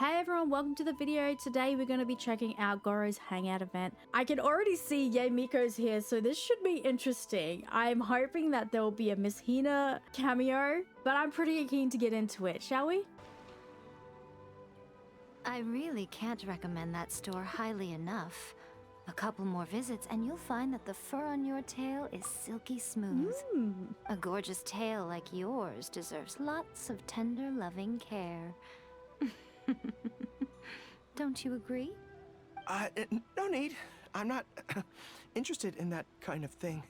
Hey everyone, welcome to the video. Today we're going to be checking out Gorou's Hangout Event. I can already see Yae Miko's here, so this should be interesting. I'm hoping that there will be a Miss Hina cameo, but I'm pretty keen to get into it, shall we? I really can't recommend that store highly enough. A couple more visits and you'll find that the fur on your tail is silky smooth. A gorgeous tail like yours deserves lots of tender, loving care. Don't you agree? No need. I'm not interested in that kind of thing.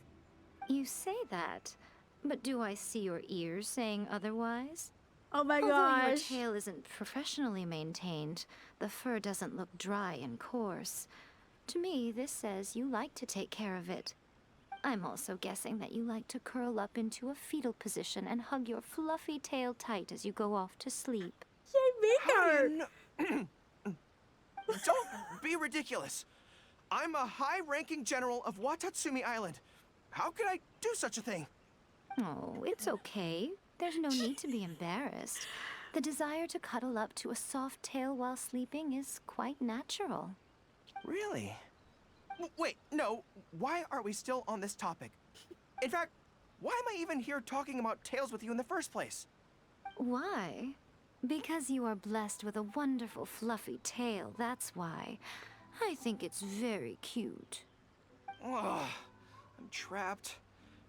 You say that, but do I see your ears saying otherwise? Oh my Although gosh. your tail isn't professionally maintained, the fur doesn't look dry and coarse. To me, this says you like to take care of it. I'm also guessing that you like to curl up into a fetal position and hug your fluffy tail tight as you go off to sleep. Yae Miko! Don't be ridiculous. I'm a high-ranking general of Watatsumi Island. How could I do such a thing? Oh, it's okay. There's no need to be embarrassed. The desire to cuddle up to a soft tail while sleeping is quite natural. Really? Wait, no. Why are we still on this topic? In fact, why am I even here talking about tails with you in the first place? Why? Because you are blessed with a wonderful fluffy tail, that's why. I think it's very cute. Ugh, I'm trapped.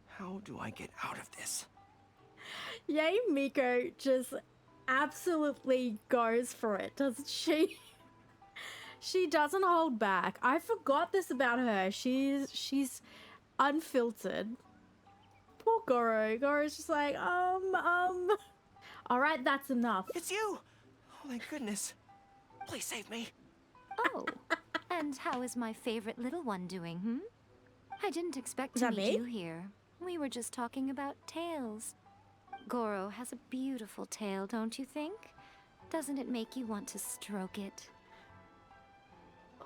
How do I get out of this? Yae Miko just absolutely goes for it, doesn't she? She doesn't hold back. I forgot this about her. She's unfiltered. Poor Gorou. Gorou's just like, all right, that's enough. It's you! Oh, thank goodness. Please save me. Oh, and how is my favorite little one doing, hmm? I didn't expect Is to that meet me? you here. We were just talking about tails. Gorou has a beautiful tail, don't you think? Doesn't it make you want to stroke it?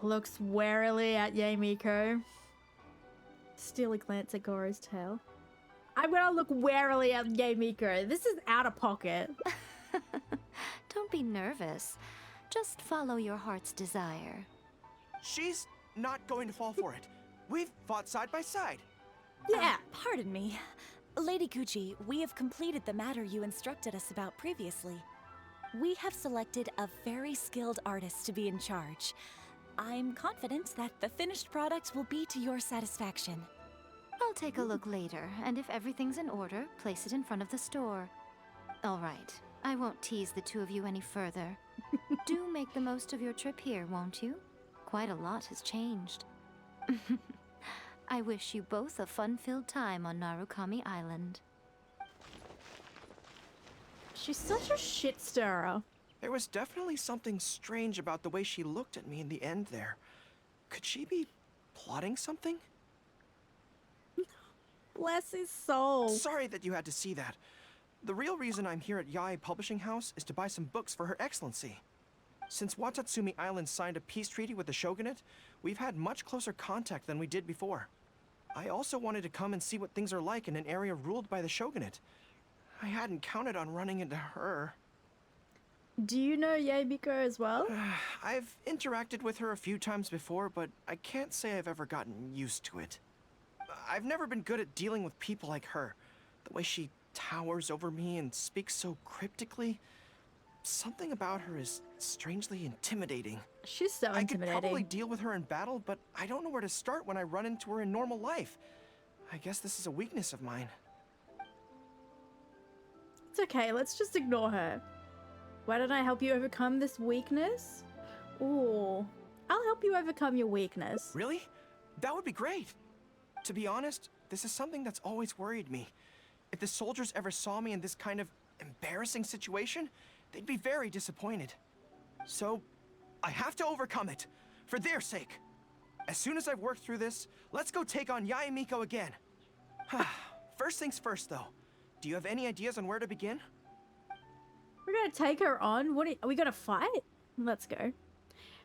Looks warily at Yae Miko. Steely glance at Gorou's tail. I'm gonna look warily at Yae Miko. This is out of pocket. Don't be nervous. Just follow your heart's desire. She's not going to fall for it. We've fought side by side. Yeah. Pardon me. Lady Gucci, we have completed the matter you instructed us about previously. We have selected a very skilled artist to be in charge. I'm confident that the finished product will be to your satisfaction. I'll take a look later, and if everything's in order, place it in front of the store. All right, I won't tease the two of you any further. Do make the most of your trip here, won't you? Quite a lot has changed. I wish you both a fun-filled time on Narukami Island. She's such a shit stirrer. There was definitely something strange about the way she looked at me in the end there. Could she be plotting something? Bless his soul. Sorry that you had to see that. The real reason I'm here at Yae Publishing House is to buy some books for Her Excellency. Since Watatsumi Island signed a peace treaty with the shogunate, we've had much closer contact than we did before. I also wanted to come and see what things are like in an area ruled by the shogunate. I hadn't counted on running into her. Do you know Yae Miko as well? I've interacted with her a few times before, but I can't say I've ever gotten used to it. I've never been good at dealing with people like her. The way she towers over me and speaks so cryptically. Something about her is strangely intimidating. She's so I could intimidating. probably deal with her in battle, but I don't know where to start when I run into her in normal life. I guess this is a weakness of mine. It's okay, let's just ignore her. Why don't I help you overcome this weakness? Ooh, I'll help you overcome your weakness. Really? That would be great. To be honest, this is something that's always worried me. If the soldiers ever saw me in this kind of embarrassing situation, they'd be very disappointed. So, I have to overcome it, for their sake. As soon as I've worked through this, let's go take on Yae Miko again. First things first, though. Do you have any ideas on where to begin? We're gonna take her on. Are we gonna fight? Let's go.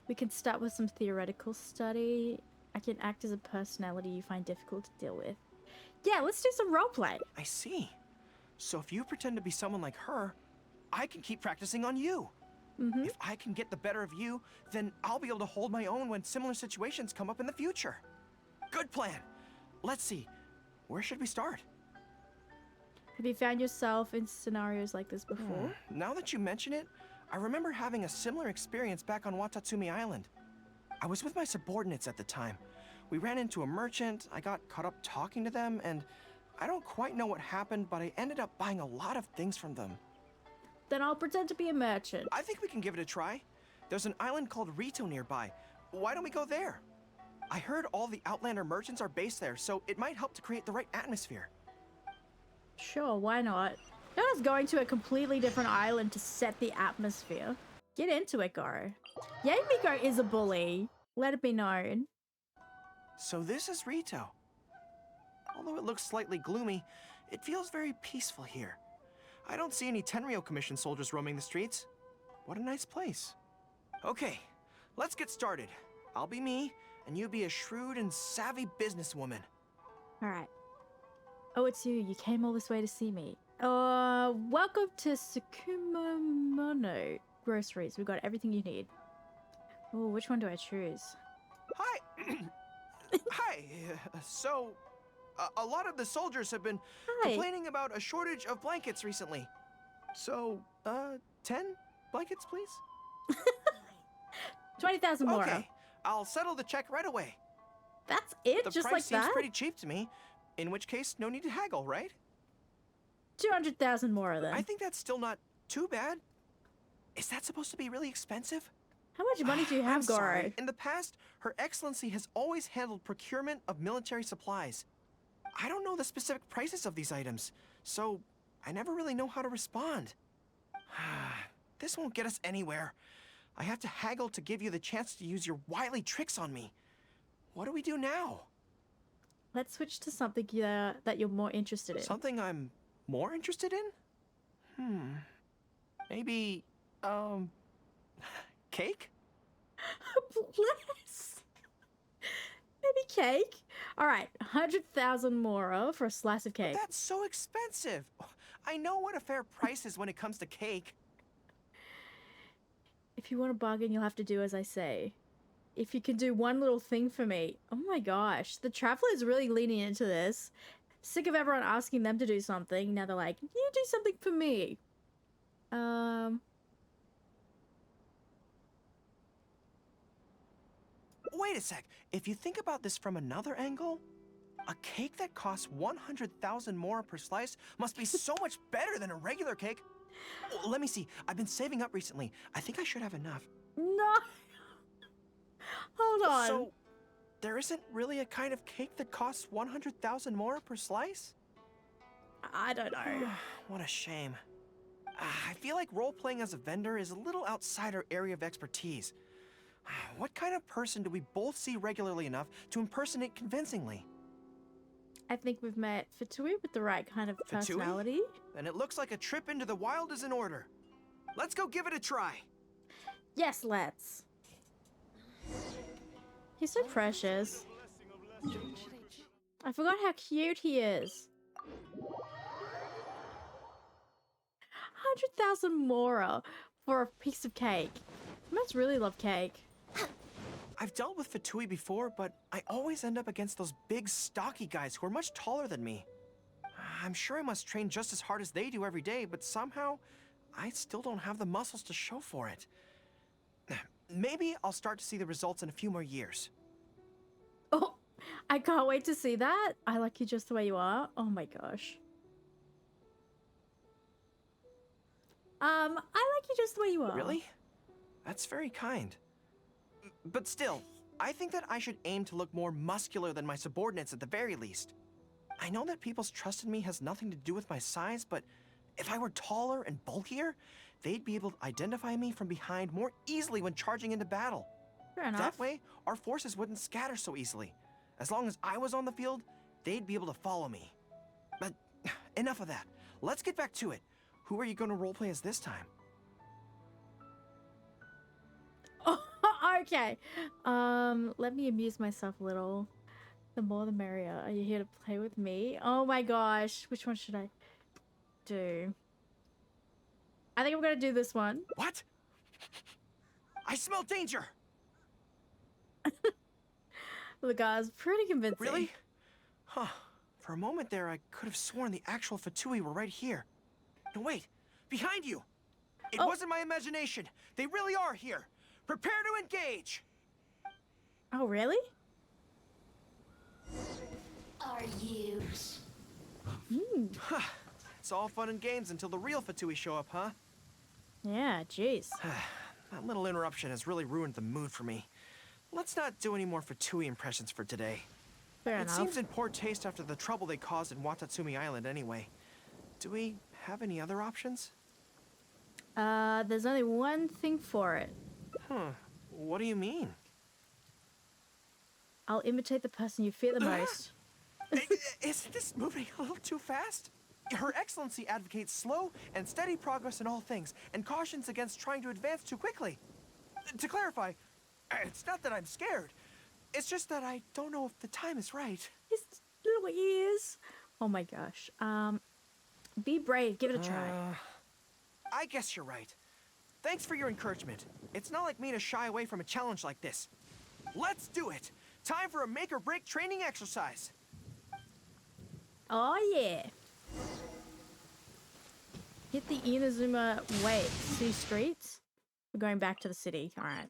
We can start with some theoretical study. I can act as a personality you find difficult to deal with. Yeah, let's do some roleplay. I see. So if you pretend to be someone like her, I can keep practicing on you. Mm-hmm. If I can get the better of you, then I'll be able to hold my own when similar situations come up in the future. Good plan. Let's see. Where should we start? Have you found yourself in scenarios like this before? Now that you mention it, I remember having a similar experience back on Watatsumi Island. I was with my subordinates at the time. We ran into a merchant, I got caught up talking to them, and I don't quite know what happened, but I ended up buying a lot of things from them. Then I'll pretend to be a merchant. I think we can give it a try. There's an island called Ritou nearby. Why don't we go there? I heard all the Outlander merchants are based there, so it might help to create the right atmosphere. Sure, why not? Not us going to a completely different island to set the atmosphere. Get into it, Gorou. Yae Miko is a bully. Let it be known. So this is Ritou. Although it looks slightly gloomy, it feels very peaceful here. I don't see any Tenryou Commission soldiers roaming the streets. What a nice place. Okay, let's get started. I'll be me, and you be a shrewd and savvy businesswoman. Alright. Oh, it's you. You came all this way to see me. Welcome to Sukumomono Groceries. We've got everything you need. Oh, which one do I choose? Hi! Hi! So, a lot of the soldiers have been complaining about a shortage of blankets recently. So, 10 blankets, please? 20,000 more. Okay, I'll settle the check right away. That's it? The Just price like seems that? pretty cheap to me, in which case, no need to haggle, right? 200,000 more then. I think that's still not too bad. Is that supposed to be really expensive? How much money do you I'm have, sorry. Gorou? In the past, Her Excellency has always handled procurement of military supplies. I don't know the specific prices of these items, so I never really know how to respond. This won't get us anywhere. I have to haggle to give you the chance to use your wily tricks on me. What do we do now? Let's switch to something that you're more interested in. Something I'm more interested in? Maybe, cake? Bless. Maybe cake? Alright, 100,000 more for a slice of cake. That's so expensive. I know what a fair price is when it comes to cake. If you want to bargain, you'll have to do as I say. If you can do one little thing for me. Oh my gosh, the Traveler is really leaning into this. Sick of everyone asking them to do something. Now they're like, you do something for me. Wait a sec. If you think about this from another angle, a cake that costs 100,000 more per slice must be so much better than a regular cake. Oh, let me see. I've been saving up recently. I think I should have enough. No. Hold on. So, there isn't really a kind of cake that costs 100,000 more per slice? I don't know. What a shame. I feel like role-playing as a vendor is a little outside our area of expertise. What kind of person do we both see regularly enough to impersonate convincingly? I think we've met Fatui with the right kind of Fatui? personality. Then it looks like a trip into the wild is in order. Let's go give it a try. Yes, let's. He's so precious. I forgot how cute he is. 100,000 more for a piece of cake. I must really love cake. I've dealt with Fatui before, but I always end up against those big, stocky guys who are much taller than me. I'm sure I must train just as hard as they do every day, but somehow I still don't have the muscles to show for it. Maybe I'll start to see the results in a few more years. Oh, I can't wait to see that. I like you just the way you are. Oh my gosh. I like you just the way you are. Really? That's very kind. But still, I think that I should aim to look more muscular than my subordinates at the very least. I know that people's trust in me has nothing to do with my size, but if I were taller and bulkier, they'd be able to identify me from behind more easily when charging into battle. Fair enough. That way, our forces wouldn't scatter so easily. As long as I was on the field, they'd be able to follow me. But enough of that. Let's get back to it. Who are you going to roleplay as this time? Oh, okay. Let me amuse myself a little. The more the merrier. Are you here to play with me? Oh my gosh. Which one should I do? I think I'm gonna do this one. What? I smell danger! The guy's pretty convincing. Really? Huh. For a moment there, I could have sworn the actual Fatui were right here. No, wait. Behind you! It wasn't my imagination. They really are here. Prepare to engage! Oh, really? Are you? It's all fun and games until the real Fatui show up, huh? Yeah, jeez. That little interruption has really ruined the mood for me. Let's not do any more Fatui impressions for today. Fair It enough. seems in poor taste after the trouble they caused in Watatsumi Island anyway. Do we have any other options? There's only one thing for it. Huh. What do you mean? I'll imitate the person you fear the most. Isn't this moving a little too fast? Her Excellency advocates slow and steady progress in all things, and cautions against trying to advance too quickly. To clarify, it's not that I'm scared. It's just that I don't know if the time is right. His little ears. Oh my gosh. Be brave. Give it a try. I guess you're right. Thanks for your encouragement. It's not like me to shy away from a challenge like this. Let's do it! Time for a make-or-break training exercise. Oh yeah. Hit the Inazuma. Wait, see streets? We're going back to the city. All right.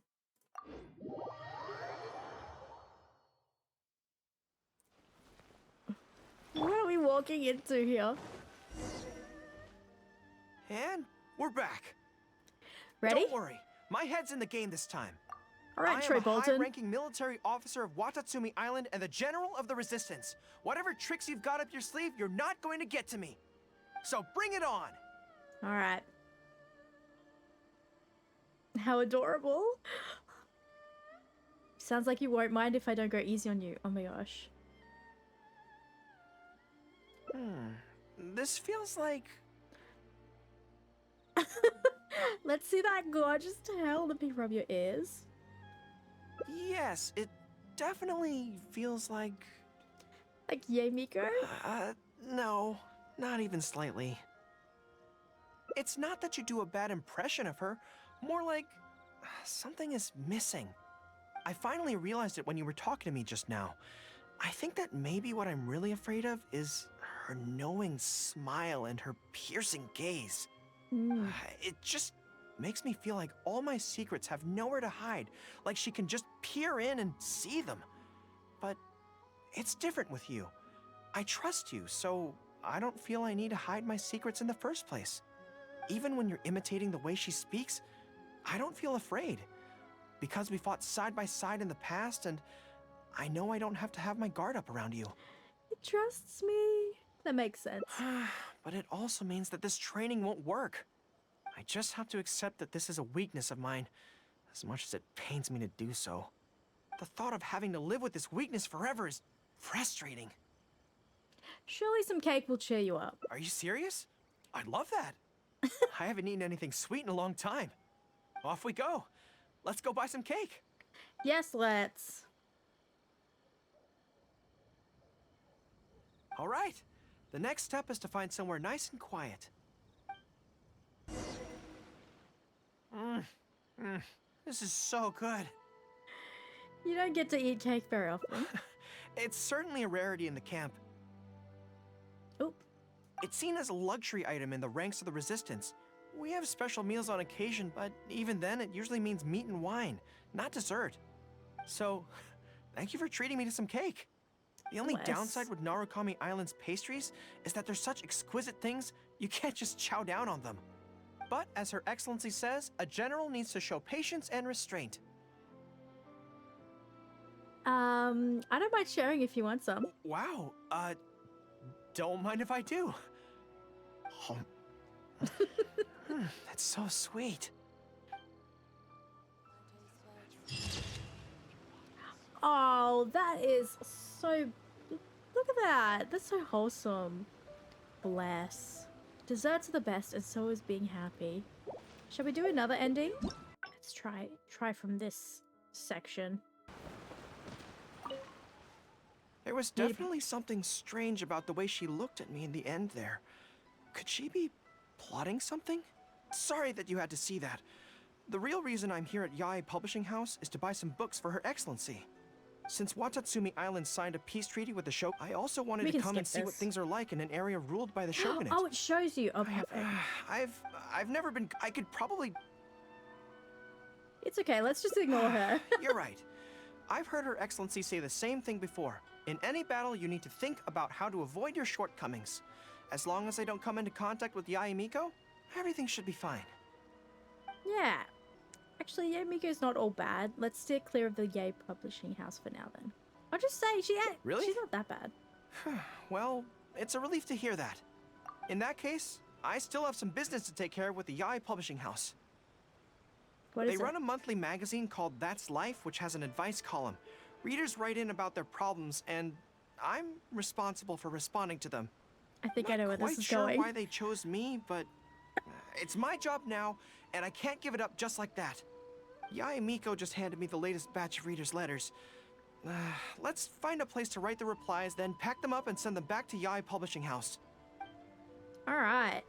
What are we walking into here? And we're back. Ready? Don't worry, my head's in the game this time. All right, I Trey am a Bolton. high-ranking military officer of Watatsumi Island and the General of the Resistance. Whatever tricks you've got up your sleeve, you're not going to get to me. So bring it on! All right. How adorable. Sounds like you won't mind if I don't go easy on you. Oh my gosh. This feels like... Let's see that gorgeous tail the peep rub your ears. Yes, it definitely feels like... Like Yae Miko? No, not even slightly. It's not that you do a bad impression of her, more like something is missing. I finally realized it when you were talking to me just now. I think that maybe what I'm really afraid of is her knowing smile and her piercing gaze. It just makes me feel like all my secrets have nowhere to hide, like she can just peer in and see them. But it's different with you. I trust you, so I don't feel I need to hide my secrets in the first place. Even when you're imitating the way she speaks, I don't feel afraid. Because we fought side by side in the past, and I know I don't have to have my guard up around you. It trusts me. That makes sense. But it also means that this training won't work. I just have to accept that this is a weakness of mine, as much as it pains me to do so. The thought of having to live with this weakness forever is frustrating. Surely some cake will cheer you up. Are you serious? I'd love that. I haven't eaten anything sweet in a long time. Off we go. Let's go buy some cake. Yes, let's. All right. The next step is to find somewhere nice and quiet. This is so good. You don't get to eat cake very often. It's certainly a rarity in the camp. Oop. It's seen as a luxury item in the ranks of the Resistance. We have special meals on occasion, but even then it usually means meat and wine, not dessert. So, thank you for treating me to some cake. The only Bless. downside with Narukami Island's pastries is that they're such exquisite things, you can't just chow down on them. But, as Her Excellency says, a general needs to show patience and restraint. I don't mind sharing if you want some. Wow, don't mind if I do. Oh. That's so sweet. Oh, that is so... Look at that. That's so wholesome. Bless. Desserts are the best, and so is being happy. Shall we do another ending? Let's try from this section. There was definitely something strange about the way she looked at me in the end there. Could she be plotting something? Sorry that you had to see that. The real reason I'm here at Yae Publishing House is to buy some books for Her Excellency. Since Watatsumi Island signed a peace treaty with the shogunate, I also wanted to come and see what things are like in an area ruled by the shogunate. Oh, it shows you. Oh, perfect. I've never been. I could probably. It's okay. Let's just ignore her. You're right. I've heard Her Excellency say the same thing before. In any battle, you need to think about how to avoid your shortcomings. As long as I don't come into contact with Yae Miko, everything should be fine. Yeah. Actually, Yae Miko's not all bad. Let's steer clear of the Yae Publishing House for now, then. I'll just say Really? she's not that bad. Well, it's a relief to hear that. In that case, I still have some business to take care of with the Yae Publishing House. What is They it? run a monthly magazine called That's Life, which has an advice column. Readers write in about their problems, and I'm responsible for responding to them. I think I know where this is Quite sure going. why they chose me, but it's my job now, and I can't give it up just like that. Yae Miko just handed me the latest batch of readers' letters. Let's find a place to write the replies, then pack them up and send them back to Yae Publishing House. All right.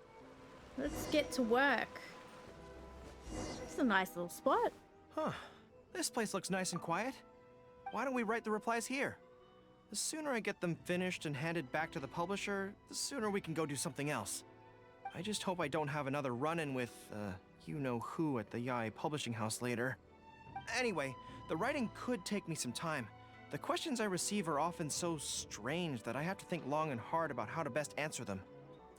Let's get to work. It's a nice little spot. Huh. This place looks nice and quiet. Why don't we write the replies here? The sooner I get them finished and handed back to the publisher, the sooner we can go do something else. I just hope I don't have another run-in with, you-know-who at the Yae Publishing House later. Anyway, the writing could take me some time. The questions I receive are often so strange that I have to think long and hard about how to best answer them.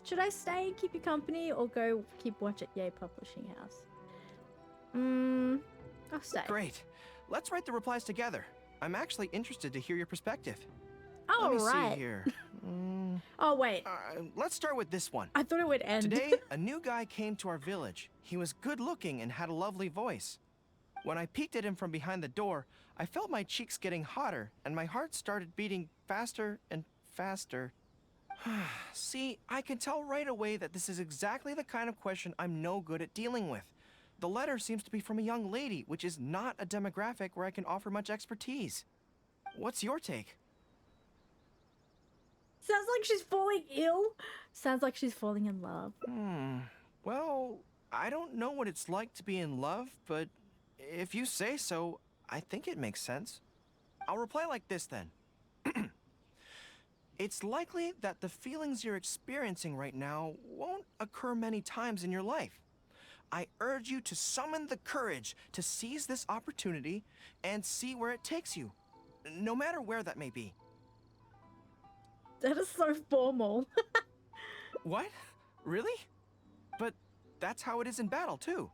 Should I stay and keep you company or go keep watch at Yae Publishing House? I'll stay. Great. Let's write the replies together. I'm actually interested to hear your perspective. All Let me right. see here. Oh, wait. Let's start with this one. I thought it would end. Today, a new guy came to our village. He was good-looking and had a lovely voice. When I peeked at him from behind the door, I felt my cheeks getting hotter, and my heart started beating faster and faster. See, I can tell right away that this is exactly the kind of question I'm no good at dealing with. The letter seems to be from a young lady, which is not a demographic where I can offer much expertise. What's your take? Sounds like she's falling ill. Sounds like she's falling in love. Well, I don't know what it's like to be in love, but if you say so, I think it makes sense. I'll reply like this then. It's likely that the feelings you're experiencing right now won't occur many times in your life. I urge you to summon the courage to seize this opportunity and see where it takes you, no matter where that may be. That is so formal. What? Really? But that's how it is in battle, too.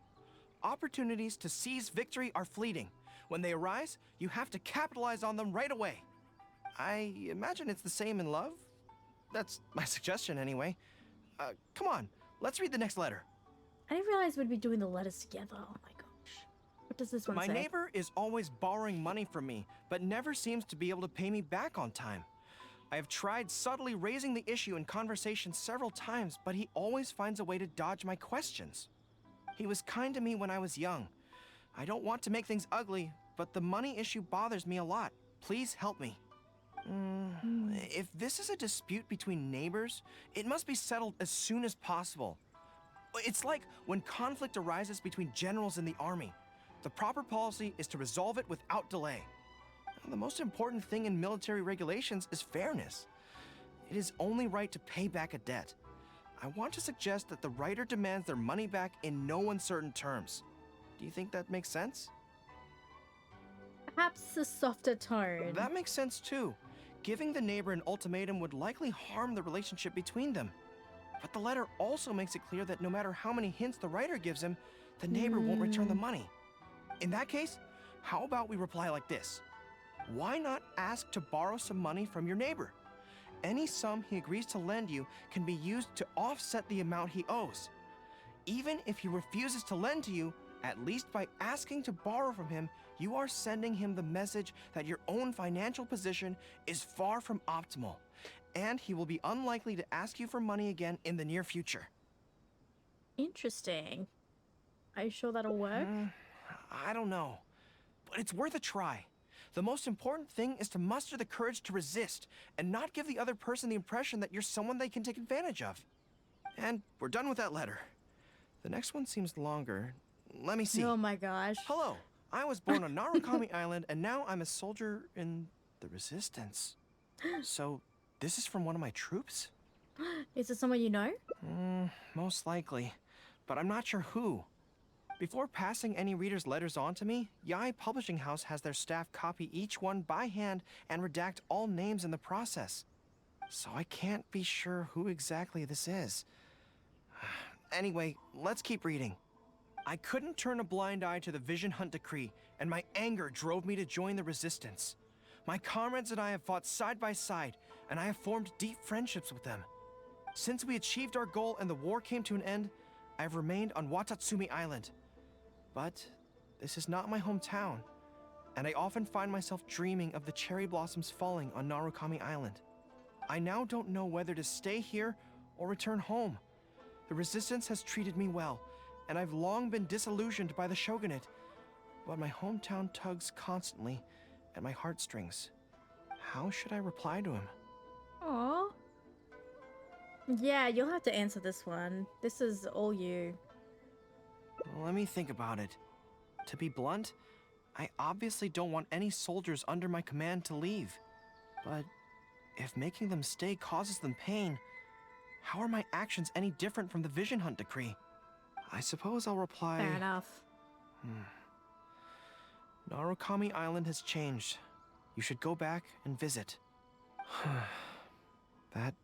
Opportunities to seize victory are fleeting. When they arise, you have to capitalize on them right away. I imagine it's the same in love. That's my suggestion, anyway. Come on, let's read the next letter. I didn't realize we'd be doing the letters together. Oh my gosh. What does this one My say? neighbor is always borrowing money from me, but never seems to be able to pay me back on time. I have tried subtly raising the issue in conversation several times, but he always finds a way to dodge my questions. He was kind to me when I was young. I don't want to make things ugly, but the money issue bothers me a lot. Please help me. If this is a dispute between neighbors, it must be settled as soon as possible. It's like when conflict arises between generals in the army. The proper policy is to resolve it without delay. The most important thing in military regulations is fairness. It is only right to pay back a debt. I want to suggest that the writer demands their money back in no uncertain terms. Do you think that makes sense? Perhaps a softer tone. That makes sense too. Giving the neighbor an ultimatum would likely harm the relationship between them. But the letter also makes it clear that no matter how many hints the writer gives him, the neighbor won't return the money. In that case, how about we reply like this? Why not ask to borrow some money from your neighbor? Any sum he agrees to lend you can be used to offset the amount he owes. Even if he refuses to lend to you, at least by asking to borrow from him, you are sending him the message that your own financial position is far from optimal, and he will be unlikely to ask you for money again in the near future. Interesting. Are you sure that'll work? I don't know, but it's worth a try. The most important thing is to muster the courage to resist and not give the other person the impression that you're someone they can take advantage of. And we're done with that letter. The next one seems longer. let me see. Oh my gosh. Hello, I was born on Narukami Island, and now I'm a soldier in the Resistance. So, this is from one of my troops? Is it someone you know? Most likely, but I'm not sure who. Before passing any readers' letters on to me, Yae Publishing House has their staff copy each one by hand and redact all names in the process. So I can't be sure who exactly this is. Anyway, let's keep reading. I couldn't turn a blind eye to the Vision Hunt Decree, and my anger drove me to join the Resistance. My comrades and I have fought side by side, and I have formed deep friendships with them. Since we achieved our goal and the war came to an end, I have remained on Watatsumi Island. But this is not my hometown, and I often find myself dreaming of the cherry blossoms falling on Narukami Island. I now don't know whether to stay here or return home. The Resistance has treated me well, and I've long been disillusioned by the shogunate, but my hometown tugs constantly at my heartstrings. How should I reply to him? Aw. Yeah, you'll have to answer this one. This is all you. Let me think about it. To be blunt, I obviously don't want any soldiers under my command to leave. But if making them stay causes them pain, how are my actions any different from the Vision Hunt Decree? I suppose I'll reply... Fair enough. Narukami Island has changed. You should go back and visit. That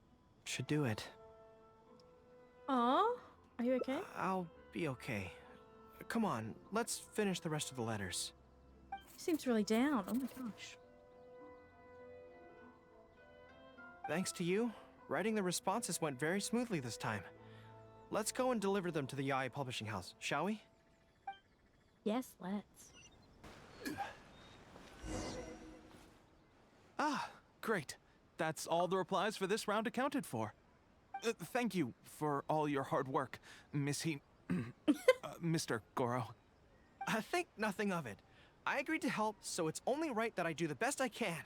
should do it. Aw. Are you okay? I'll be okay. Come on, let's finish the rest of the letters. He seems really down. Oh my gosh. Thanks to you, writing the responses went very smoothly this time. Let's go and deliver them to the Yae Publishing House, shall we? Yes, let's. Ah, great. That's all the replies for this round accounted for. Thank you for all your hard work, Miss Mr. Gorou. Think nothing of it. I agreed to help, so it's only right that I do the best I can.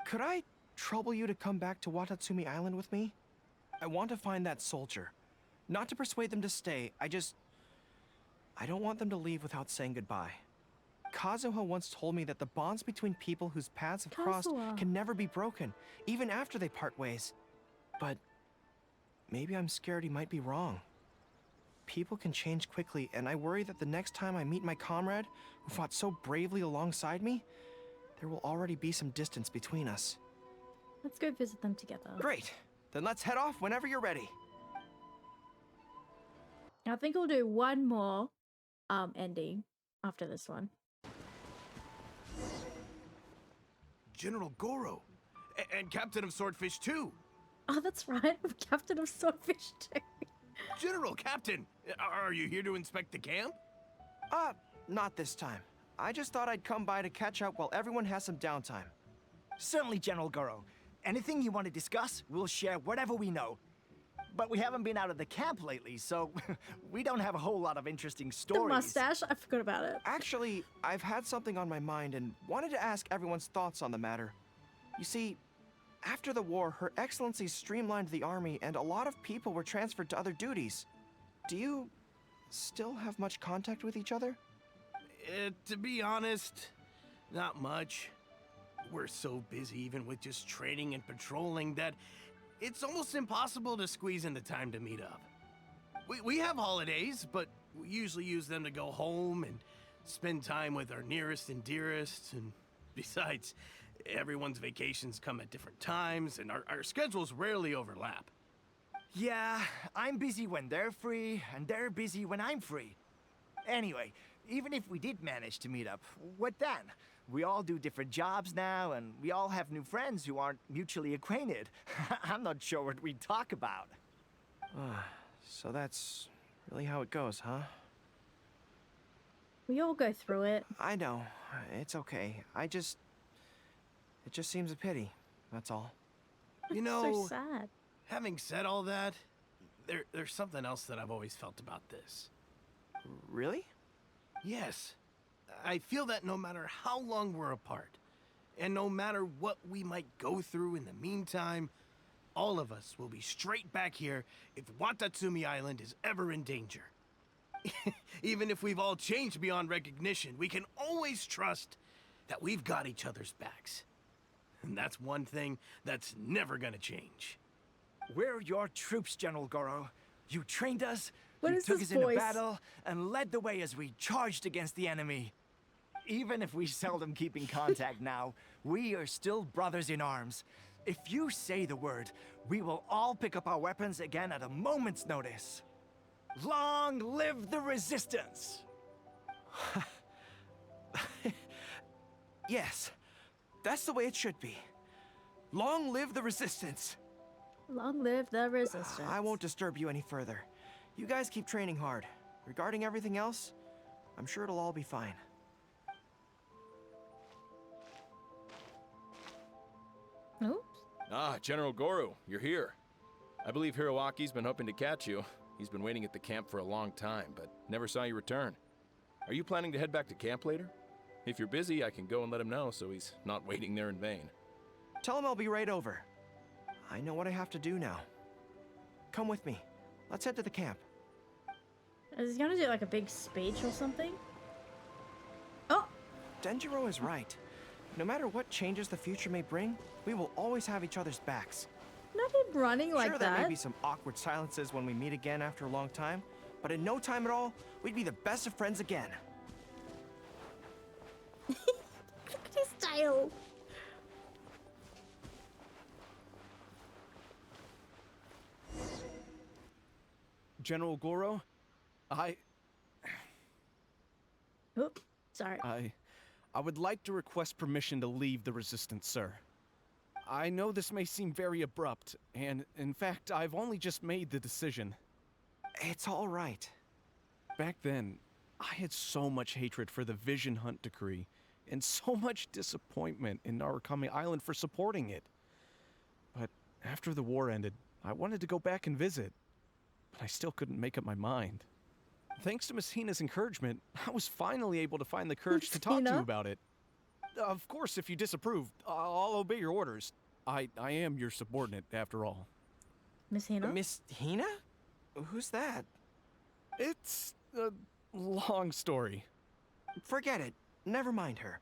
Could I trouble you to come back to Watatsumi Island with me? I want to find that soldier. Not to persuade them to stay, I don't want them to leave without saying goodbye. Kazuha once told me that the bonds between people whose paths have crossed Kazuha. can never be broken, even after they part ways. But maybe I'm scared he might be wrong. People can change quickly, and I worry that the next time I meet my comrade, who fought so bravely alongside me, there will already be some distance between us. Let's go visit them together. Great. Then let's head off whenever you're ready. I think we'll do one more ending after this one. General Gorou, and Captain of Swordfish too. Oh, that's right. I'm Captain of Swordfish too. General Captain, are you here to inspect the camp? Not this time. I just thought I'd come by to catch up while everyone has some downtime. Certainly, General Gorou. Anything you want to discuss, we'll share whatever we know. But we haven't been out of the camp lately, so we don't have a whole lot of interesting The stories. mustache. I forgot about it. Actually, I've had something on my mind and wanted to ask everyone's thoughts on the matter. You see, after the war, Her Excellency streamlined the army and a lot of people were transferred to other duties. Do you still have much contact with each other? To be honest, not much. We're so busy even with just training and patrolling that it's almost impossible to squeeze in the time to meet up. We have holidays, but we usually use them to go home and spend time with our nearest and dearest. And besides, everyone's vacations come at different times, and our schedules rarely overlap. Yeah, I'm busy when they're free, and they're busy when I'm free. Anyway, even if we did manage to meet up, what then? We all do different jobs now, and we all have new friends who aren't mutually acquainted. I'm not sure what we'd talk about. So that's really how it goes, huh? We all go through it. I know. It's okay. It just seems a pity. That's all. You know, So sad. having said all that, there's something else that I've always felt about this. Really? Yes. I feel that no matter how long we're apart, and no matter what we might go through in the meantime, all of us will be straight back here if Watatsumi Island is ever in danger. Even if we've all changed beyond recognition, we can always trust that we've got each other's backs. And that's one thing that's never gonna change. We're your troops, General Gorou. You trained us, What you is took this us into voice? battle, and led the way as we charged against the enemy. Even if we seldom keep in contact now, we are still brothers in arms. If you say the word, we will all pick up our weapons again at a moment's notice. Long live the resistance! Yes, that's the way it should be. Long live the resistance. Long live the resistance. I won't disturb you any further. You guys keep training hard. Regarding everything else, I'm sure it'll all be fine. Oops. Ah, General Gorou, you're here. I believe Hiroaki's been hoping to catch you. He's been waiting at the camp for a long time, but never saw you return. Are you planning to head back to camp later? If you're busy, I can go and let him know so he's not waiting there in vain. Tell him I'll be right over. I know what I have to do now. Come with me. Let's head to the camp. Is he gonna do like a big speech or something? Oh! Denjiro is right. No matter what changes the future may bring, we will always have each other's backs. Not him running like Sure, that. there may be some awkward silences when we meet again after a long time, but in no time at all, we'd be the best of friends again. Look at his tail. General Gorou, Oop, sorry. I would like to request permission to leave the Resistance, sir. I know this may seem very abrupt, and in fact, I've only just made the decision. It's all right. Back then, I had so much hatred for the Vision Hunt decree, and so much disappointment in Narukami Island for supporting it. But after the war ended, I wanted to go back and visit, but I still couldn't make up my mind. Thanks to Miss Hina's encouragement, I was finally able to find the courage to talk to you about it. Of course, if you disapprove, I'll obey your orders. I am your subordinate, after all. Miss Hina? Miss Hina? Who's that? It's a long story. Forget it. Never mind her.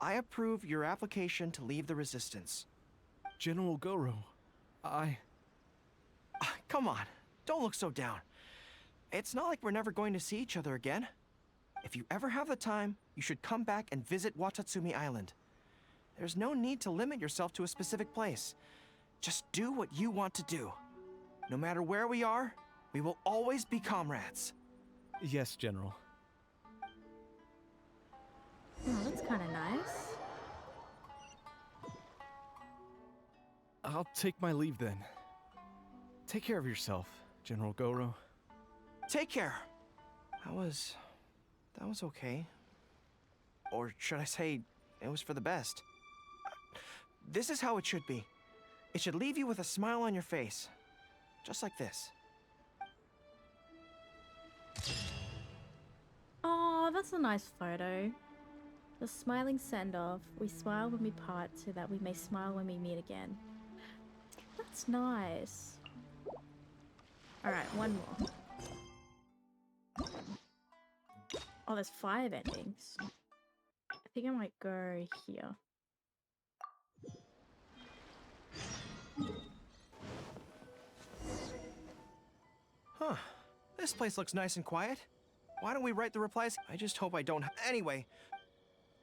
I approve your application to leave the Resistance. General Gorou, Come on, don't look so down. It's not like we're never going to see each other again. If you ever have the time, you should come back and visit Watatsumi Island. There's no need to limit yourself to a specific place. Just do what you want to do. No matter where we are, we will always be comrades. Yes, General. Oh, that's kind of nice. I'll take my leave then. Take care of yourself, General Gorou. Take care. That was okay. Or should I say, it was for the best. This is how it should be. It should leave you with a smile on your face. Just like this. Oh, that's a nice photo. The smiling send-off. We smile when we part so that we may smile when we meet again. That's nice. Alright, one more. Oh, there's 5 endings. I think I might go here. Huh. This place looks nice and quiet. Why don't we write the replies? I just hope I don't. Anyway.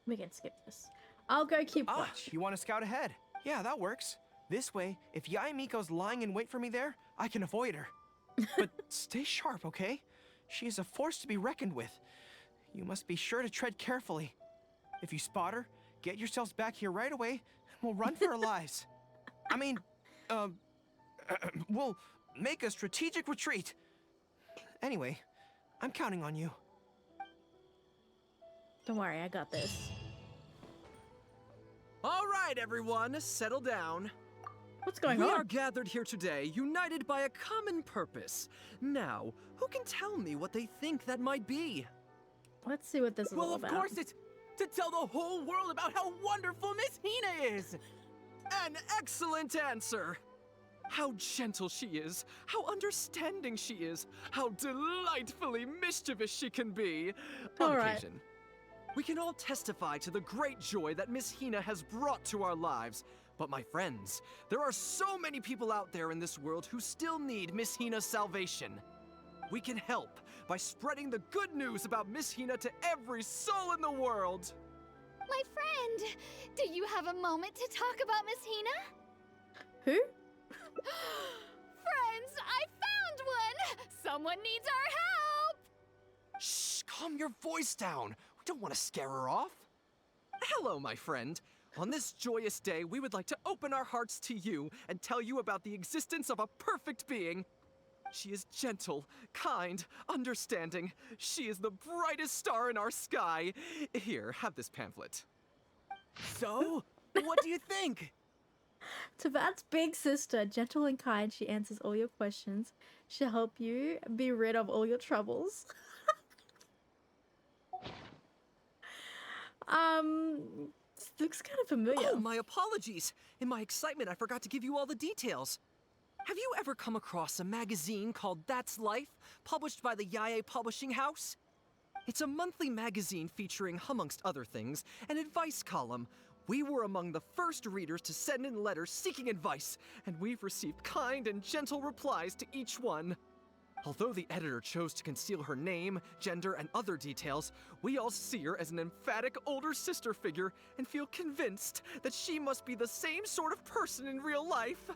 We can skip this. I'll go keep Ah, watch. you want to scout ahead? Yeah, that works. This way, if Yae Miko's lying in wait for me there, I can avoid her. But stay sharp, okay? She is a force to be reckoned with. You must be sure to tread carefully. If you spot her, get yourselves back here right away, and we'll run for our lives. I mean, we'll make a strategic retreat. Anyway, I'm counting on you. Don't worry, I got this. All right, everyone, settle down. What's going We on? are gathered here today, united by a common purpose. Now, who can tell me what they think that might be? Let's see what this is all Well, of about. course it's to tell the whole world about how wonderful Miss Hina is! An excellent answer! How gentle she is, how understanding she is, how delightfully mischievous she can be. On All right. occasion. We can all testify to the great joy that Miss Hina has brought to our lives. But my friends, there are so many people out there in this world who still need Miss Hina's salvation. We can help by spreading the good news about Miss Hina to every soul in the world. My friend, do you have a moment to talk about Miss Hina? Who? Friends, I found one! Someone needs our help! Shh, calm your voice down. We don't want to scare her off. Hello, my friend. On this joyous day, we would like to open our hearts to you and tell you about the existence of a perfect being. She is gentle, kind, understanding. She is the brightest star in our sky. Here, have this pamphlet. So, what do you think? Tibet's big sister, gentle and kind, she answers all your questions. She'll help you be rid of all your troubles. This looks kind of familiar. Oh, my apologies. In my excitement, I forgot to give you all the details. Have you ever come across a magazine called That's Life, published by the Yae Publishing House? It's a monthly magazine featuring, amongst other things, an advice column. We were among the first readers to send in letters seeking advice, and we've received kind and gentle replies to each one. Although the editor chose to conceal her name, gender, and other details, we all see her as an emphatic older sister figure and feel convinced that she must be the same sort of person in real life.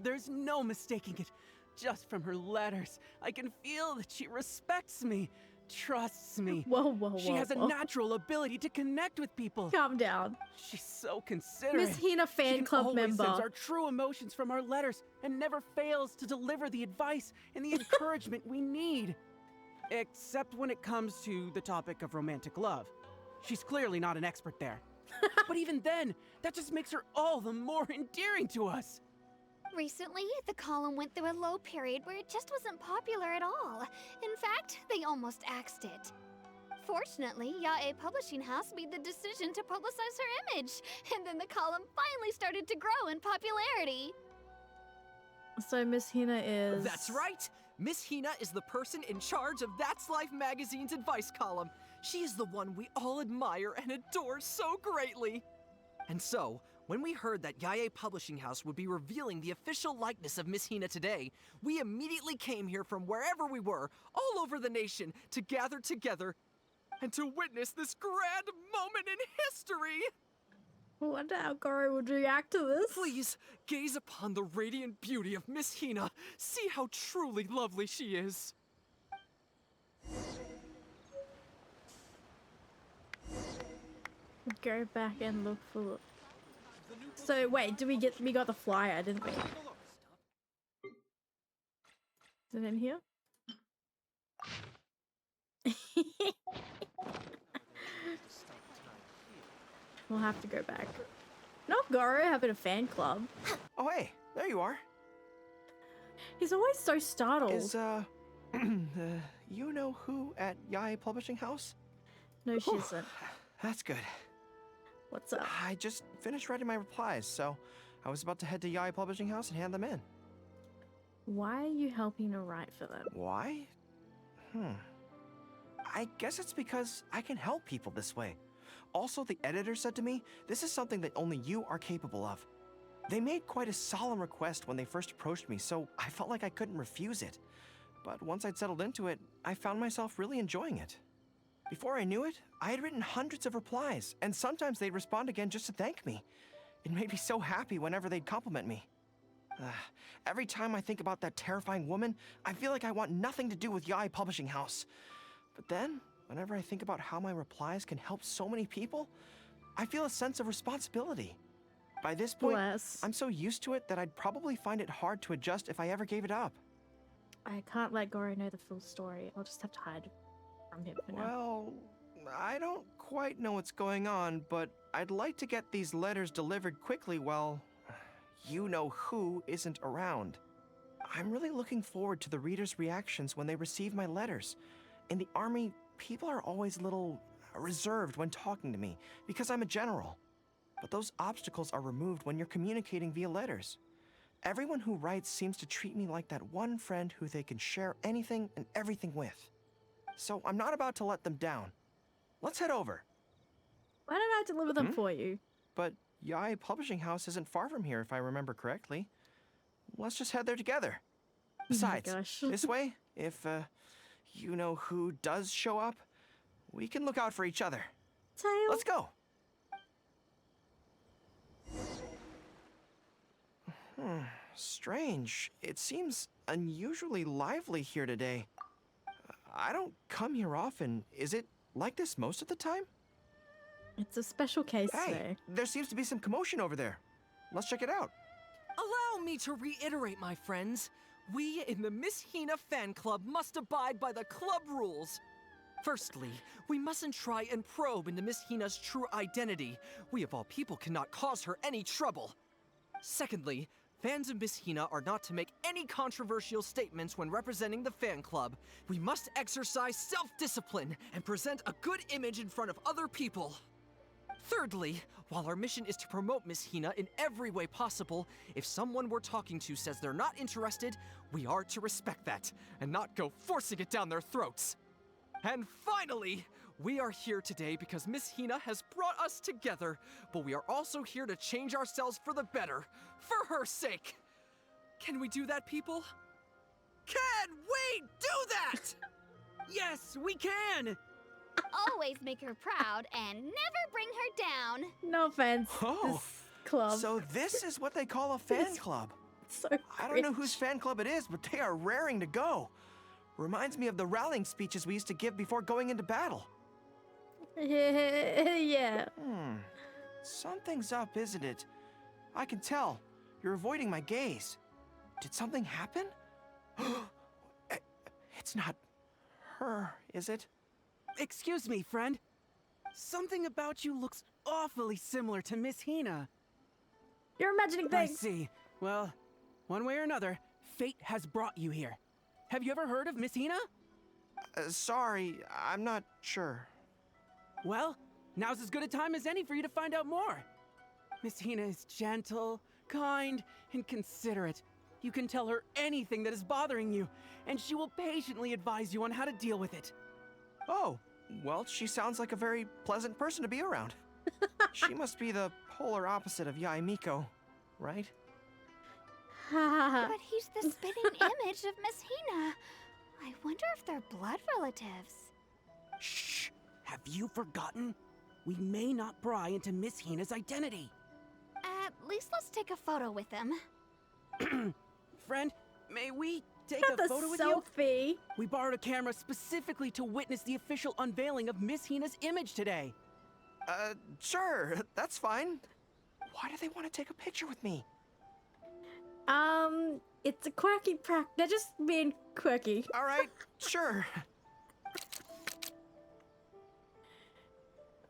There's no mistaking it. Just from her letters, I can feel that she respects me, trusts me. Whoa, She has a natural ability to connect with people. Calm down. She's so considerate. Miss Hina fan club She can always member. sense our true emotions from our letters and never fails to deliver the advice and the encouragement we need. Except when it comes to the topic of romantic love. She's clearly not an expert there. But even then, that just makes her all the more endearing to us. Recently, the column went through a low period where it just wasn't popular at all. In fact, they almost axed it. Fortunately, Yae Publishing House made the decision to publicize her image, and then the column finally started to grow in popularity. So Miss Hina is... That's right! Miss Hina is the person in charge of That's Life magazine's advice column. She is the one we all admire and adore so greatly. And so, when we heard that Yae Publishing House would be revealing the official likeness of Miss Hina today, we immediately came here from wherever we were, all over the nation, to gather together and to witness this grand moment in history! I wonder how Gorou would react to this. Please, gaze upon the radiant beauty of Miss Hina. See how truly lovely she is. Go back and look for... So wait, we got the flyer, didn't we? Is it in here? We'll have to go back. Not Gorou having a fan club. Oh, hey, there you are. He's always so startled. Is, you know who at Yae Publishing House? No, she isn't. That's good. What's up? I just finished writing my replies, so I was about to head to Yae Publishing House and hand them in. Why are you helping to write for them? Why? I guess it's because I can help people this way. Also, the editor said to me, this is something that only you are capable of. They made quite a solemn request when they first approached me, so I felt like I couldn't refuse it. But once I'd settled into it, I found myself really enjoying it. Before I knew it, I had written hundreds of replies, and sometimes they'd respond again just to thank me. It made me so happy whenever they'd compliment me. Every time I think about that terrifying woman, I feel like I want nothing to do with Yae Publishing House. But then, whenever I think about how my replies can help so many people, I feel a sense of responsibility. By this point, Bless. I'm so used to it that I'd probably find it hard to adjust if I ever gave it up. I can't let Gorou know the full story. I'll just have to hide from him for now. Well, I don't quite know what's going on, but I'd like to get these letters delivered quickly while you-know-who isn't around. I'm really looking forward to the readers' reactions when they receive my letters. In the army, people are always a little reserved when talking to me because I'm a general. But those obstacles are removed when you're communicating via letters. everyone who writes seems to treat me like that one friend who they can share anything and everything with. So I'm not about to let them down. Let's head over. Why don't I deliver them for you? But Yae Publishing House isn't far from here, if I remember correctly. Let's just head there together. Besides, gosh. this way, if you know who does show up, we can look out for each other. Tail. Let's go. Strange. It seems unusually lively here today. I don't come here often. Is it like this most of the time? It's a special case Hey, today. there seems to be some commotion over there. Let's check it out. Allow me to reiterate, my friends. We in the Miss Hina fan club must abide by the club rules. Firstly, we mustn't try and probe into Miss Hina's true identity. We of all people cannot cause her any trouble. Secondly, fans of Miss Hina are not to make any controversial statements when representing the fan club. We must exercise self-discipline and present a good image in front of other people. Thirdly, while our mission is to promote Miss Hina in every way possible, if someone we're talking to says they're not interested, we are to respect that and not go forcing it down their throats. And finally, we are here today because Miss Hina has brought us together, but we are also here to change ourselves for the better, for her sake. Can we do that, people? Can we do that? Yes, we can! Always make her proud and never bring her down. No offense. Oh, This club. So this is what they call a fan club. So I don't know cringe. whose fan club it is, but they are raring to go. Reminds me of the rallying speeches we used to give before going into battle. Yeah. Something's up, isn't it? I can tell. You're avoiding my gaze. Did something happen? It's not her, is it? Excuse me, friend. Something about you looks awfully similar to Miss Hina. You're imagining I things. see. Well, one way or another, fate has brought you here. Have you ever heard of Miss Hina? Sorry, I'm not sure. Well, now's as good a time as any for you to find out more. Miss Hina is gentle, kind, and considerate. You can tell her anything that is bothering you, and she will patiently advise you on how to deal with it. Oh, well, she sounds like a very pleasant person to be around. She must be the polar opposite of Yae Miko, right? But he's the spitting image of Miss Hina. I wonder if they're blood relatives. Shh! Have you forgotten? We may not pry into Miss Hina's identity. At least let's take a photo with them. Friend, may we take Not a the photo with you? selfie. We borrowed a camera specifically to witness the official unveiling of Miss Hina's image today. Sure, that's fine. Why do they want to take a picture with me? It's a quirky prank. They're just being quirky. All right, sure.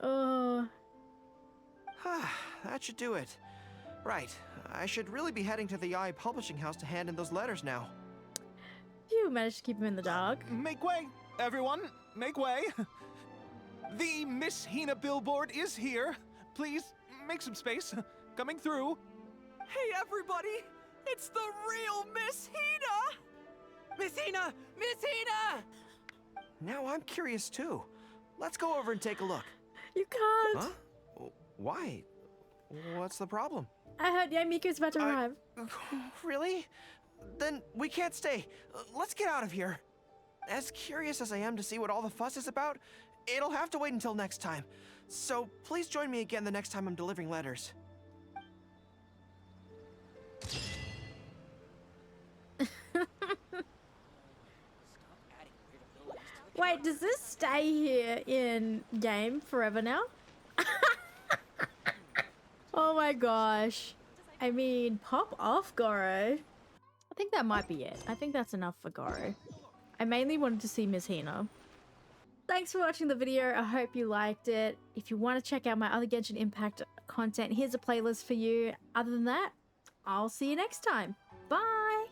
Oh. That should do it. Right, I should really be heading to the Yae Publishing House to hand in those letters now. You managed to keep him in the dark. Make way, everyone! Make way! The Miss Hina billboard is here. Please, make some space. Coming through. Hey, everybody! It's the real Miss Hina! Miss Hina! Miss Hina! Now I'm curious too. Let's go over and take a look. You can't. Huh? Why? What's the problem? I heard Yae Miko's about to arrive. Really? Then we can't stay. Let's get out of here. As curious as I am to see what all the fuss is about, it'll have to wait until next time. So please join me again the next time I'm delivering letters. Wait, does this stay here in game forever now? Oh my gosh. I mean, pop off, Gorou. I think that might be it. I think that's enough for Gorou. I mainly wanted to see Miss Hina. Thanks for watching the video. I hope you liked it. If you want to check out my other Genshin Impact content, here's a playlist for you. Other than that, I'll see you next time. Bye!